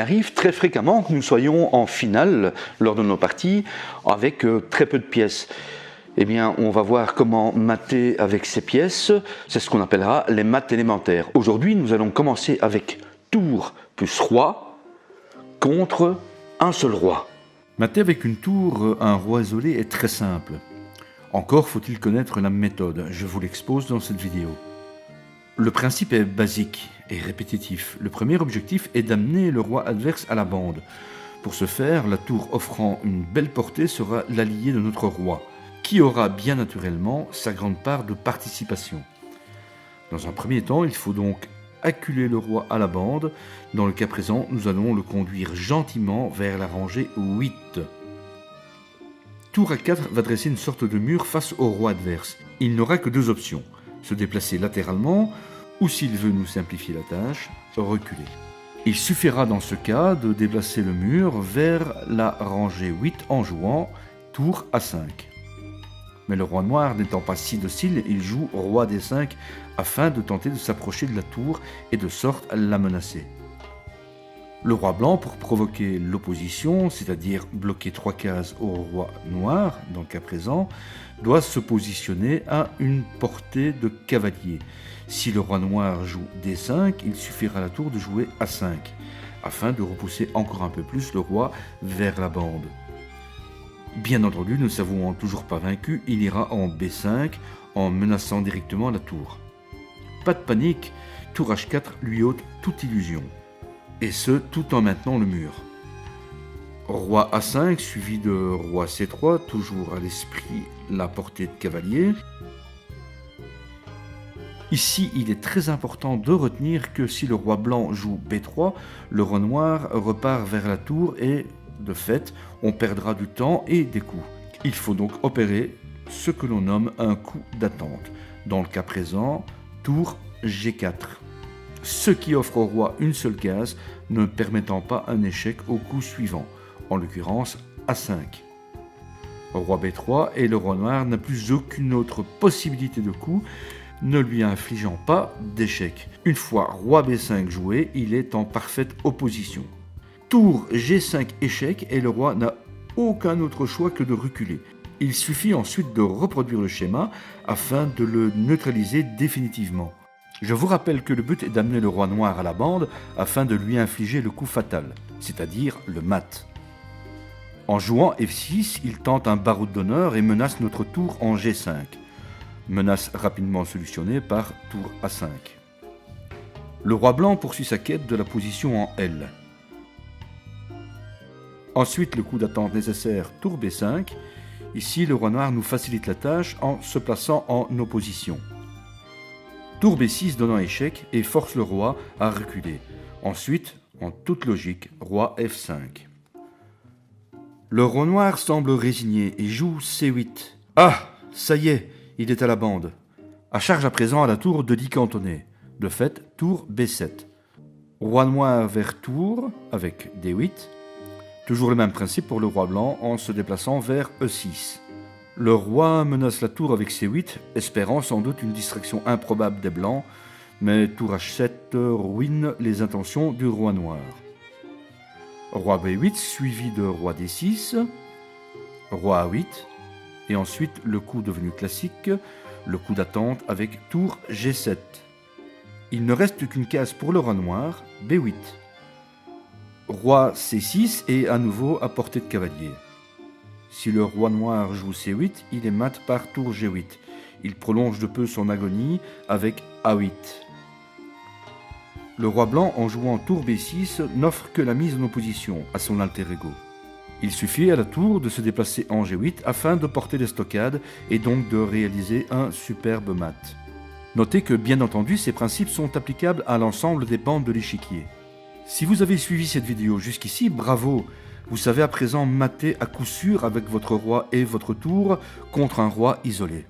arrive très fréquemment que nous soyons en finale lors de nos parties avec très peu de pièces. Eh bien, on va voir comment mater avec ces pièces. C'est ce qu'on appellera les maths élémentaires. Aujourd'hui, nous allons commencer avec tour plus roi contre un seul roi. Mater avec une tour, un roi isolé est très simple. Encore faut-il connaître la méthode, je vous l'expose dans cette vidéo. Le principe est basique et répétitif. Le premier objectif est d'amener le roi adverse à la bande. Pour ce faire, la tour offrant une belle portée sera l'allié de notre roi, qui aura bien naturellement sa grande part de participation. Dans un premier temps, il faut donc acculer le roi à la bande. Dans le cas présent, nous allons le conduire gentiment vers la rangée 8. Tour A4 va dresser une sorte de mur face au roi adverse. Il n'aura que deux options, se déplacer latéralement ou, s'il veut nous simplifier la tâche, reculer. Il suffira dans ce cas de déplacer le mur vers la rangée 8 en jouant tour A5. Mais le roi noir n'étant pas si docile, il joue roi D5 afin de tenter de s'approcher de la tour et de sorte à la menacer. Le roi blanc, pour provoquer l'opposition, c'est-à-dire bloquer 3 cases au roi noir, dans le cas présent, doit se positionner à une portée de cavalier. Si le roi noir joue D5, il suffira à la tour de jouer A5, afin de repousser encore un peu plus le roi vers la bande. Bien entendu, ne s'avouant toujours pas vaincu, il ira en B5 en menaçant directement la tour. Pas de panique, tour H4 lui ôte toute illusion. Et ce, tout en maintenant le mur. Roi A5 suivi de roi C3, toujours à l'esprit la portée de cavalier. Ici, il est très important de retenir que si le roi blanc joue B3, le roi noir repart vers la tour et, de fait, on perdra du temps et des coups. Il faut donc opérer ce que l'on nomme un coup d'attente. Dans le cas présent, tour G4. Ce qui offre au roi une seule case, ne permettant pas un échec au coup suivant, en l'occurrence A5. Roi B3 et le roi noir n'a plus aucune autre possibilité de coup, ne lui infligeant pas d'échec. Une fois roi B5 joué, il est en parfaite opposition. Tour G5 échec et le roi n'a aucun autre choix que de reculer. Il suffit ensuite de reproduire le schéma afin de le neutraliser définitivement. Je vous rappelle que le but est d'amener le roi noir à la bande afin de lui infliger le coup fatal, c'est-à-dire le mat. En jouant F6, il tente un baroud d'honneur et menace notre tour en G5. Menace rapidement solutionnée par tour A5. Le roi blanc poursuit sa quête de la position en L. Ensuite, le coup d'attente nécessaire, tour B5. Ici, le roi noir nous facilite la tâche en se plaçant en opposition. Tour B6 donnant échec et force le roi à reculer. Ensuite, en toute logique, roi F5. Le roi noir semble résigné et joue C8. Ah, ça y est, il est à la bande. À charge à présent à la tour de dit cantonné. De fait, tour B7. Roi noir vers tour avec D8. Toujours le même principe pour le roi blanc en se déplaçant vers E6. Le roi menace la tour avec C8, espérant sans doute une distraction improbable des blancs, mais tour H7 ruine les intentions du roi noir. Roi B8 suivi de roi D6, roi A8, et ensuite le coup devenu classique, le coup d'attente avec tour G7. Il ne reste qu'une case pour le roi noir, B8. Roi C6 et à nouveau à portée de cavalier. Si le roi noir joue C8, il est mat par tour G8. Il prolonge de peu son agonie avec A8. Le roi blanc, en jouant tour B6, n'offre que la mise en opposition à son alter ego. Il suffit à la tour de se déplacer en G8 afin de porter les stockades et donc de réaliser un superbe mat. Notez que, bien entendu, ces principes sont applicables à l'ensemble des bandes de l'échiquier. Si vous avez suivi cette vidéo jusqu'ici, bravo! Vous savez à présent mater à coup sûr avec votre roi et votre tour contre un roi isolé.